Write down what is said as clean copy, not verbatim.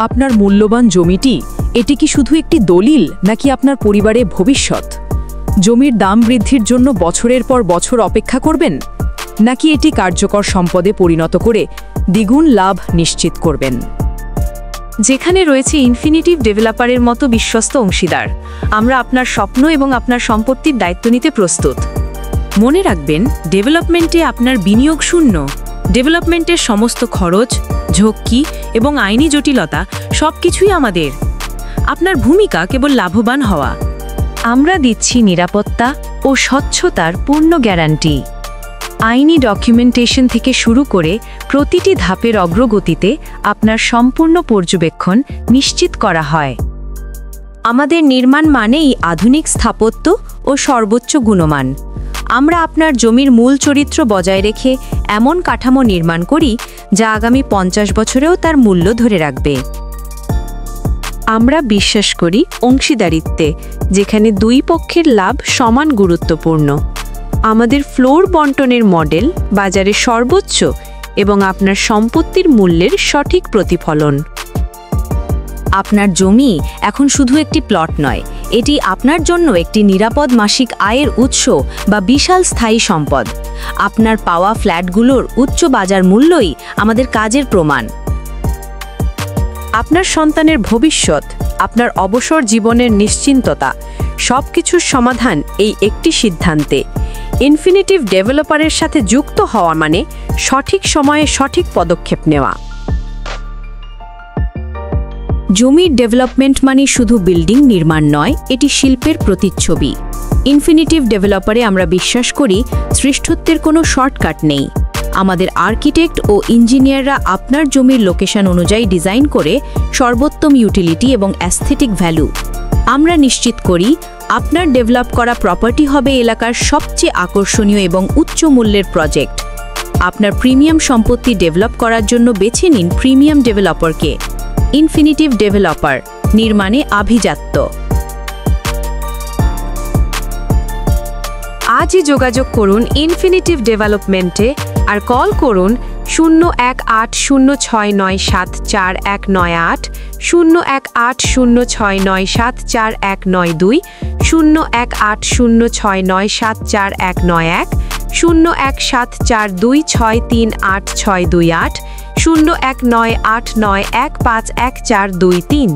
আপনার মূল্যবান জমিটি এটি কি শুধু একটি দলিল নাকি আপনার পরিবারের ভবিষ্যৎ? জমির দাম বৃদ্ধির জন্য বছরের পর বছর অপেক্ষা করবেন, নাকি এটি কার্যকর সম্পদে পরিণত করে দ্বিগুণ লাভ নিশ্চিত করবেন? যেখানে রয়েছে ইনফিনিটিভ ডেভেলপারের মতো বিশ্বস্ত অংশীদার, আমরা আপনার স্বপ্ন এবং আপনার সম্পত্তির দায়িত্ব নিতে প্রস্তুত। মনে রাখবেন, ডেভেলপমেন্টে আপনার বিনিয়োগ শূন্য। ডেভেলপমেন্টের সমস্ত খরচ, ঝক্কি এবং আইনি জটিলতা সবকিছুই আমাদের। আপনার ভূমিকা কেবল লাভবান হওয়া। আমরা দিচ্ছি নিরাপত্তা ও স্বচ্ছতার পূর্ণ গ্যারান্টি। আইনি ডকুমেন্টেশন থেকে শুরু করে প্রতিটি ধাপের অগ্রগতিতে আপনার সম্পূর্ণ পর্যবেক্ষণ নিশ্চিত করা হয়। আমাদের নির্মাণ মানেই আধুনিক স্থাপত্য ও সর্বোচ্চ গুণমান। আমরা আপনার জমির মূল চরিত্র বজায় রেখে এমন কাঠামো নির্মাণ করি যা আগামী 50 বছরেও তার মূল্য ধরে রাখবে। আমরা বিশ্বাস করি অংশীদারিত্বে, যেখানে দুই পক্ষের লাভ সমান গুরুত্বপূর্ণ। আমাদের ফ্লোর বন্টনের মডেল বাজারে সর্বোচ্চ এবং আপনার সম্পত্তির মূল্যের সঠিক প্রতিফলন। আপনার জমি এখন শুধু একটি প্লট নয়, এটি আপনার জন্য একটি নিরাপদ মাসিক আয়ের উৎস বা বিশাল স্থায়ী সম্পদ। আপনার পাওয়া ফ্ল্যাটগুলোর উচ্চ বাজার মূল্যই আমাদের কাজের প্রমাণ। আপনার সন্তানের ভবিষ্যৎ, আপনার অবসর জীবনের নিশ্চিন্ততা, সবকিছুর সমাধান এই একটি সিদ্ধান্তে। ইনফিনিটিভ ডেভেলপারের সাথে যুক্ত হওয়া মানে সঠিক সময়ে সঠিক পদক্ষেপ নেওয়া। জমির ডেভেলপমেন্ট মানে শুধু বিল্ডিং নির্মাণ নয়, এটি শিল্পের প্রতিচ্ছবি। ইনফিনিটিভ ডেভেলপারে আমরা বিশ্বাস করি শ্রেষ্ঠত্বের কোনো শর্টকাট নেই। আমাদের আর্কিটেক্ট ও ইঞ্জিনিয়াররা আপনার জমির লোকেশন অনুযায়ী ডিজাইন করে সর্বোত্তম ইউটিলিটি এবং অ্যাস্থেটিক ভ্যালু। আমরা নিশ্চিত করি আপনার ডেভেলপ করা প্রপার্টি হবে এলাকার সবচেয়ে আকর্ষণীয় এবং উচ্চ মূল্যের প্রজেক্ট। আপনার প্রিমিয়াম সম্পত্তি ডেভেলপ করার জন্য বেছে নিন প্রিমিয়াম ডেভেলপারকে। ইনফিনিটিভ ডেভেলপার, নির্মাণে আভিজাত্য। আজই যোগাযোগ করুন ইনফিনিটিভ ডেভেলপমেন্টে আর কল করুন 01806974198, 01806974192, 01806974191, 01742638628, 01989151423।